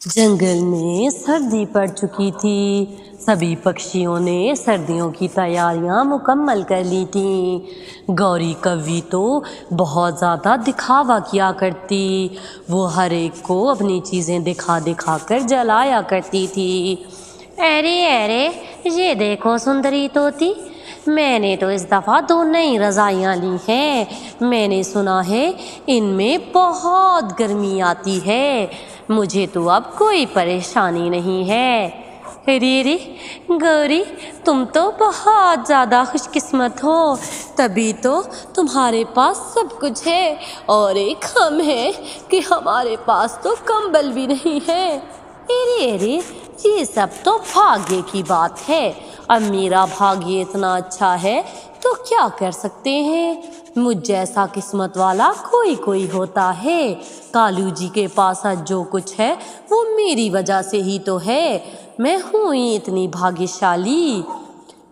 जंगल में सर्दी पड़ चुकी थी। सभी पक्षियों ने सर्दियों की तैयारियां मुकम्मल कर ली थीं। गौरी कव्वी तो बहुत ज़्यादा दिखावा किया करती। वो हर एक को अपनी चीज़ें दिखा दिखा कर जलाया करती थी। अरे अरे, ये देखो सुंदरी तोती, मैंने तो इस दफ़ा 2 नई रज़ाइयाँ ली हैं। मैंने सुना है इनमें बहुत गर्मी आती है। मुझे तो अब कोई परेशानी नहीं है। अरे रे गौरी, तुम तो बहुत ज़्यादा खुशकिस्मत हो, तभी तो तुम्हारे पास सब कुछ है। और एक हम हैं कि हमारे पास तो कंबल भी नहीं है। अरे अरे, ये सब तो भाग्य की बात है। अब मेरा भाग्य इतना अच्छा है तो क्या कर सकते हैं। मुझ जैसा किस्मत वाला कोई कोई होता है। कालू जी के पास आज जो कुछ है वो मेरी वजह से ही तो है। मैं हूँ ही इतनी भाग्यशाली।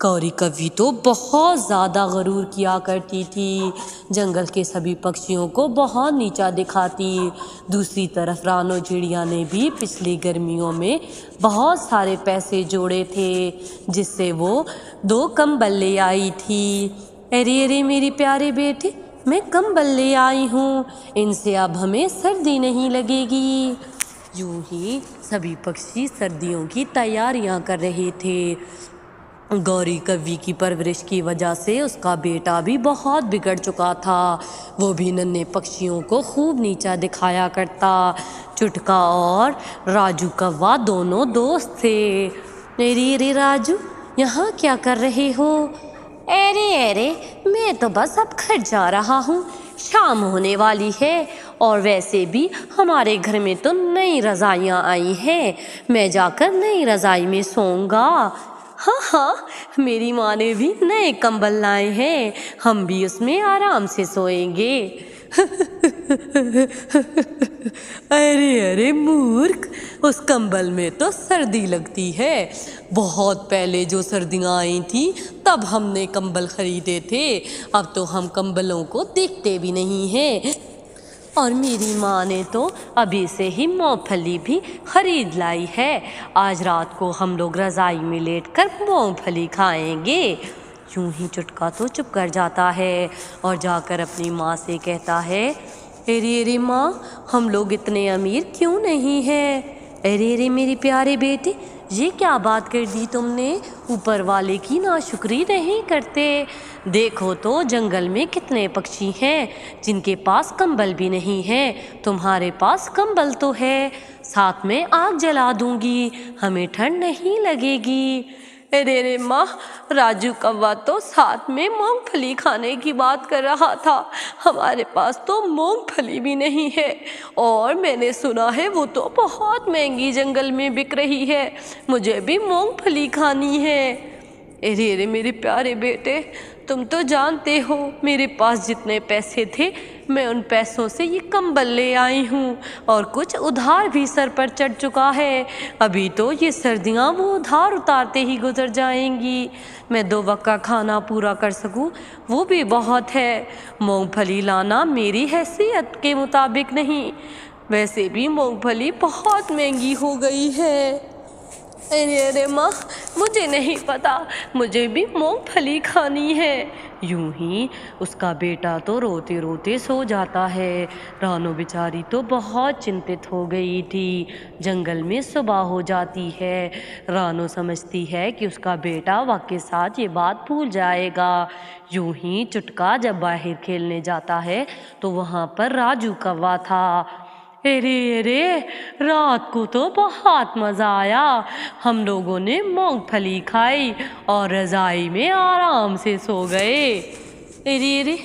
गौरी कव्वी तो बहुत ज़्यादा गरूर किया करती थी। जंगल के सभी पक्षियों को बहुत नीचा दिखाती। दूसरी तरफ रानो चिड़िया ने भी पिछली गर्मियों में बहुत सारे पैसे जोड़े थे, जिससे वो 2 कंबल ले आई थी। अरे अरे मेरे प्यारे बेटे, मैं कंबल ले आई हूँ, इनसे अब हमें सर्दी नहीं लगेगी। यूं ही सभी पक्षी सर्दियों की तैयारियां कर रहे थे। गौरी कव्वी की परवरिश की वजह से उसका बेटा भी बहुत बिगड़ चुका था। वो भी नन्हे पक्षियों को खूब नीचा दिखाया करता। चुटका और राजू कौवा दोनों दोस्त थे। अरे रे राजू, यहाँ क्या कर रहे हो? अरे अरे, मैं तो बस अब घर जा रहा हूँ, शाम होने वाली है। और वैसे भी हमारे घर में तो नई रज़ाइयाँ आई हैं, मैं जाकर नई रज़ाई में सोऊंगा। हाँ हाँ, मेरी माँ ने भी नए कंबल लाए हैं, हम भी उसमें आराम से सोएंगे। अरे अरे मूर्ख, उस कंबल में तो सर्दी लगती है। बहुत पहले जो सर्दियाँ आई थी तब हमने कंबल खरीदे थे। अब तो हम कंबलों को देखते भी नहीं हैं। और मेरी माँ ने तो अभी से ही मूंगफली भी खरीद लाई है। आज रात को हम लोग रज़ाई में लेटकर मूंगफली खाएंगे। यूं ही चुटका तो चुप कर जाता है और जाकर अपनी माँ से कहता है, अरे अरे माँ, हम लोग इतने अमीर क्यों नहीं हैं? अरे अरे मेरे प्यारे बेटे, ये क्या बात कर दी तुमने? ऊपर वाले की नाशुक्री नहीं करते। देखो तो जंगल में कितने पक्षी हैं जिनके पास कंबल भी नहीं है। तुम्हारे पास कंबल तो है, साथ में आग जला दूंगी, हमें ठंड नहीं लगेगी। अरे रे माँ, राजू कौवा तो साथ में मूंगफली खाने की बात कर रहा था। हमारे पास तो मूंगफली भी नहीं है, और मैंने सुना है वो तो बहुत महंगी जंगल में बिक रही है। मुझे भी मूंगफली खानी है। अरे अरे मेरे प्यारे बेटे, तुम तो जानते हो मेरे पास जितने पैसे थे मैं उन पैसों से ये कंबल ले आई हूँ, और कुछ उधार भी सर पर चढ़ चुका है। अभी तो ये सर्दियाँ वो उधार उतारते ही गुजर जाएंगी। मैं 2 वक्त का खाना पूरा कर सकूँ वो भी बहुत है। मूंगफली लाना मेरी हैसियत के मुताबिक नहीं, वैसे भी मूंगफली बहुत महंगी हो गई है। अरे अरे माँ, मुझे नहीं पता, मुझे भी मूंगफली खानी है। यूं ही उसका बेटा तो रोते रोते सो जाता है। रानो बेचारी तो बहुत चिंतित हो गई थी। जंगल में सुबह हो जाती है। रानो समझती है कि उसका बेटा वक्त के साथ ये बात भूल जाएगा। यूं ही चुटका जब बाहर खेलने जाता है तो वहाँ पर राजू कौवा था। अरे अरे, रात को तो बहुत मज़ा आया। हम लोगों ने मूंगफली खाई और रज़ाई में आराम से सो गए। अरे अरे,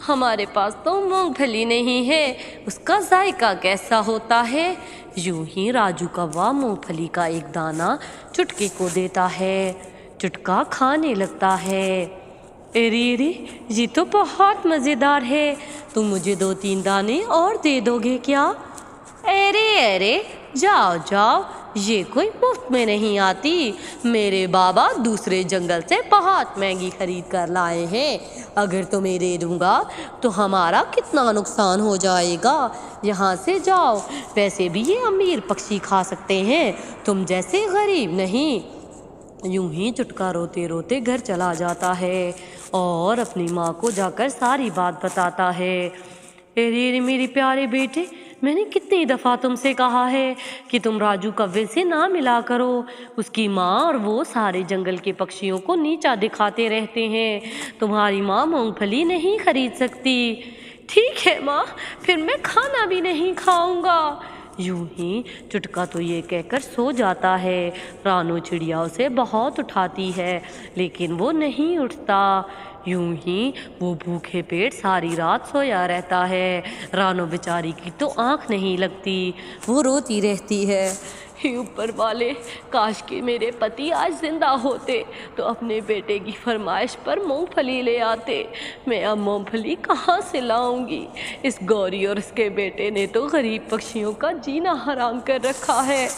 हमारे पास तो मूंगफली नहीं है, उसका जायका कैसा होता है? यूं ही राजू कौवा मूंगफली का एक दाना चुटके को देता है। चुटका खाने लगता है। अरे अरे, ये तो बहुत मज़ेदार है, तुम मुझे 2-3 दाने और दे दोगे क्या? अरे अरे, जाओ जाओ, ये कोई मुफ्त में नहीं आती। मेरे बाबा दूसरे जंगल से बहुत महंगी खरीद कर लाए हैं। अगर तुम्हें दे दूंगा तो हमारा कितना नुकसान हो जाएगा। यहाँ से जाओ। वैसे भी ये अमीर पक्षी खा सकते हैं, तुम जैसे गरीब नहीं। यूं ही चुटका रोते रोते घर चला जाता है और अपनी माँ को जाकर सारी बात बताता है। अरे मेरे प्यारे बेटे, मैंने कितनी दफ़ा तुमसे कहा है कि तुम राजू कौवे से ना मिला करो। उसकी माँ और वो सारे जंगल के पक्षियों को नीचा दिखाते रहते हैं। तुम्हारी माँ मूंगफली नहीं खरीद सकती। ठीक है माँ, फिर मैं खाना भी नहीं खाऊंगा। यूं ही चुटका तो ये कहकर सो जाता है। रानो चिड़िया उसे बहुत उठाती है लेकिन वो नहीं उठता। यूं ही वो भूखे पेट सारी रात सोया रहता है। रानो बेचारी की तो आंख नहीं लगती, वो रोती रहती है। हे ऊपर वाले, काश कि मेरे पति आज जिंदा होते तो अपने बेटे की फरमाइश पर मूंगफली ले आते। मैं अब मूंगफली कहाँ से लाऊंगी? इस गौरी और इसके बेटे ने तो गरीब पक्षियों का जीना हराम कर रखा है।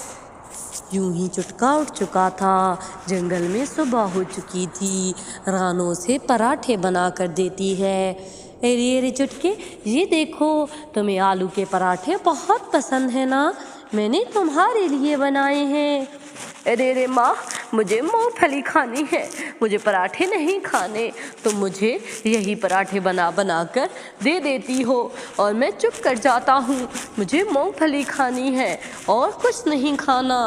यूं ही चुटका उठ चुका था। जंगल में सुबह हो चुकी थी। रानो से पराठे बना कर देती है। अरे अरे चुटके, ये देखो, तुम्हें आलू के पराठे बहुत पसंद है ना? मैंने तुम्हारे लिए बनाए हैं। अरे अरे माँ, मुझे मूंगफली खानी है, मुझे पराठे नहीं खाने। तुम मुझे यही पराठे बना बना कर दे देती हो और मैं चुप कर जाता हूँ। मुझे मूंगफली खानी है और कुछ नहीं खाना।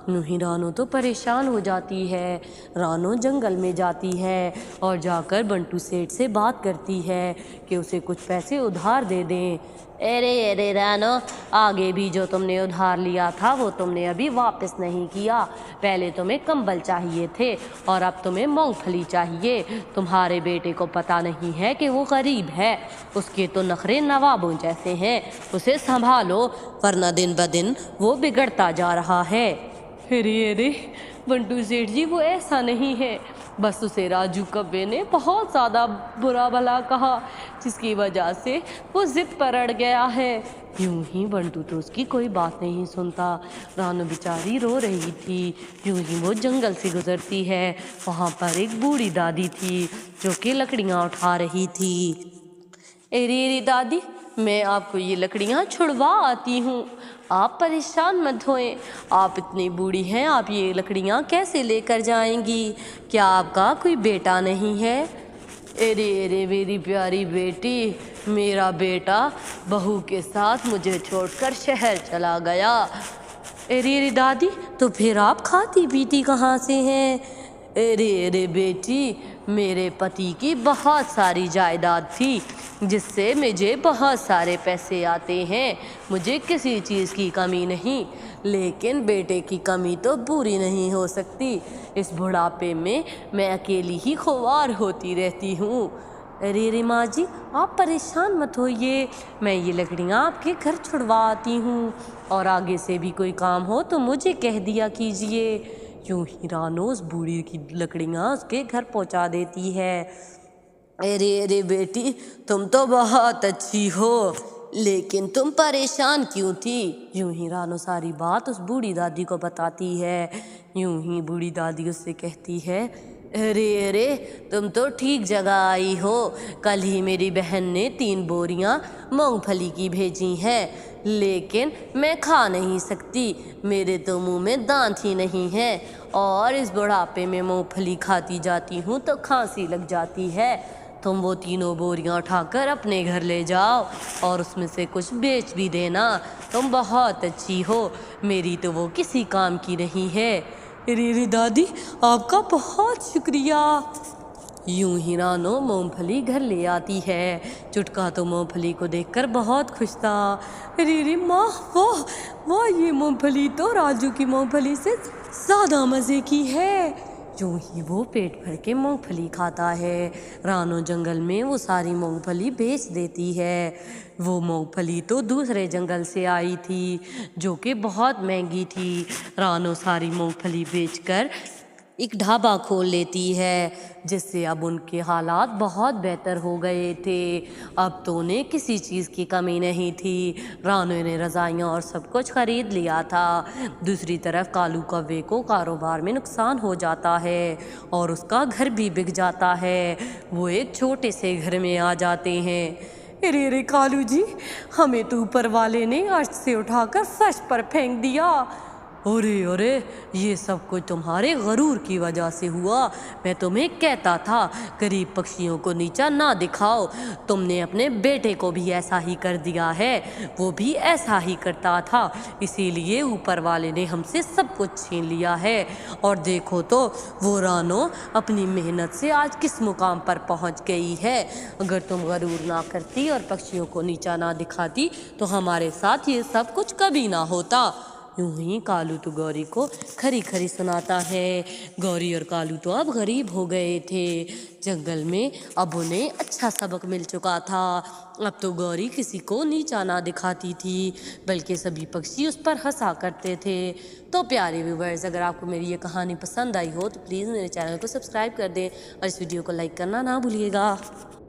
यूं ही रानो तो परेशान हो जाती है। रानो जंगल में जाती है और जाकर बंटू सेठ से बात करती है कि उसे कुछ पैसे उधार दे दें। अरे अरे रानो, आगे भी जो तुमने उधार लिया था वो तुमने अभी वापस नहीं किया। पहले तुम्हें कंबल चाहिए थे और अब तुम्हें मूंगफली चाहिए। तुम्हारे बेटे को पता नहीं है कि वो गरीब है, उसके तो नखरे नवाबों जैसे हैं। उसे संभालो वरना दिन ब दिन वो बिगड़ता जा रहा है। अरे अरे बंटू सेठ जी, वो ऐसा नहीं है, बस उसे राजू कौवे ने बहुत ज़्यादा बुरा भला कहा जिसकी वजह से वो जिद पर अड़ गया है। यूं ही बंटू तो उसकी कोई बात नहीं सुनता। रानो बेचारी रो रही थी। यूं ही वो जंगल से गुजरती है। वहाँ पर एक बूढ़ी दादी थी जो कि लकड़ियाँ उठा रही थी। अरे अरे दादी, मैं आपको ये लकड़ियाँ छुड़वा आती हूँ, आप परेशान मत होएं। आप इतनी बूढ़ी हैं, आप ये लकड़ियाँ कैसे लेकर जाएंगी? क्या आपका कोई बेटा नहीं है? अरे अरे मेरी प्यारी बेटी, मेरा बेटा बहू के साथ मुझे छोड़कर शहर चला गया। अरे अरे दादी, तो फिर आप खाती पीती कहाँ से हैं? अरे अरे बेटी, मेरे पति की बहुत सारी जायदाद थी जिससे मुझे बहुत सारे पैसे आते हैं। मुझे किसी चीज़ की कमी नहीं, लेकिन बेटे की कमी तो पूरी नहीं हो सकती। इस बुढ़ापे में मैं अकेली ही खुआर होती रहती हूँ। अरे अरे माँ जी, आप परेशान मत होइए, मैं ये लकड़ियाँ आपके घर छुड़वा आती हूँ और आगे से भी कोई काम हो तो मुझे कह दिया कीजिए। यूं ही रानो उस बूढ़ी की लकड़ियाँ उसके घर पहुँचा देती है। अरे अरे बेटी, तुम तो बहुत अच्छी हो, लेकिन तुम परेशान क्यों थी? यूं ही रानो सारी बात उस बूढ़ी दादी को बताती है। यूं ही बूढ़ी दादी उससे कहती है, अरे अरे तुम तो ठीक जगह आई हो। कल ही मेरी बहन ने 3 बोरियां मूंगफली की भेजी हैं, लेकिन मैं खा नहीं सकती, मेरे तो मुंह में दांत ही नहीं है और इस बुढ़ापे में मूंगफली खाती जाती हूँ तो खांसी लग जाती है। तुम वो 3 बोरियां उठाकर अपने घर ले जाओ और उसमें से कुछ बेच भी देना। तुम बहुत अच्छी हो, मेरी तो वो किसी काम की नहीं है। अरे दादी, आपका बहुत शुक्रिया। यूं ही रानो मूंगफली घर ले आती है। चुटका तो मूंगफली को देखकर बहुत खुश था। अरे माँ, वाह वाह, ये मूंगफली तो राजू की मूंगफली से ज़्यादा मज़े की है। यूं ही वो पेट भर के मूंगफली खाता है। रानो जंगल में वो सारी मूंगफली बेच देती है। वो मूंगफली तो दूसरे जंगल से आई थी जो कि बहुत महंगी थी। रानो सारी मूंगफली बेचकर ایک ڈھابا کھول لیتی ہے، جس سے اب ان کے حالات بہت بہتر ہو گئے تھے۔ اب تو انہیں کسی چیز کی کمی نہیں تھی، رانو نے رضائیاں اور سب کچھ خرید لیا تھا۔ دوسری طرف کالو کوے کو کاروبار میں نقصان ہو جاتا ہے اور اس کا گھر بھی بک جاتا ہے۔ وہ ایک چھوٹے سے گھر میں آ جاتے ہیں۔ ارے ارے کالو جی، ہمیں تو اوپر والے نے عرش سے اٹھا کر فرش پر پھینک دیا۔ ارے ارے، یہ سب کچھ تمہارے غرور کی وجہ سے ہوا۔ میں تمہیں کہتا تھا غریب پکشیوں کو نیچا نہ دکھاؤ۔ تم نے اپنے بیٹے کو بھی ایسا ہی کر دیا ہے، وہ بھی ایسا ہی کرتا تھا، اسی لیے اوپر والے نے ہم سے سب کچھ چھین لیا ہے۔ اور دیکھو تو وہ رانو اپنی محنت سے آج کس مقام پر پہنچ گئی ہے۔ اگر تم غرور نہ کرتی اور پکشیوں کو نیچا نہ دکھاتی تو ہمارے ساتھ یہ سب کچھ کبھی نہ ہوتا۔ یوں ہی کالو تو گوری کو کھری کھری سناتا ہے۔ گوری اور کالو تو اب غریب ہو گئے تھے۔ جنگل میں اب انہیں اچھا سبق مل چکا تھا۔ اب تو گوری کسی کو نیچا نہ دکھاتی تھی، بلکہ سبھی پکشی اس پر ہنسا کرتے تھے۔ تو پیارے ویورز، اگر آپ کو میری یہ کہانی پسند آئی ہو تو پلیز میرے چینل کو سبسکرائب کر دیں اور اس ویڈیو کو لائک کرنا نہ بھولیے گا۔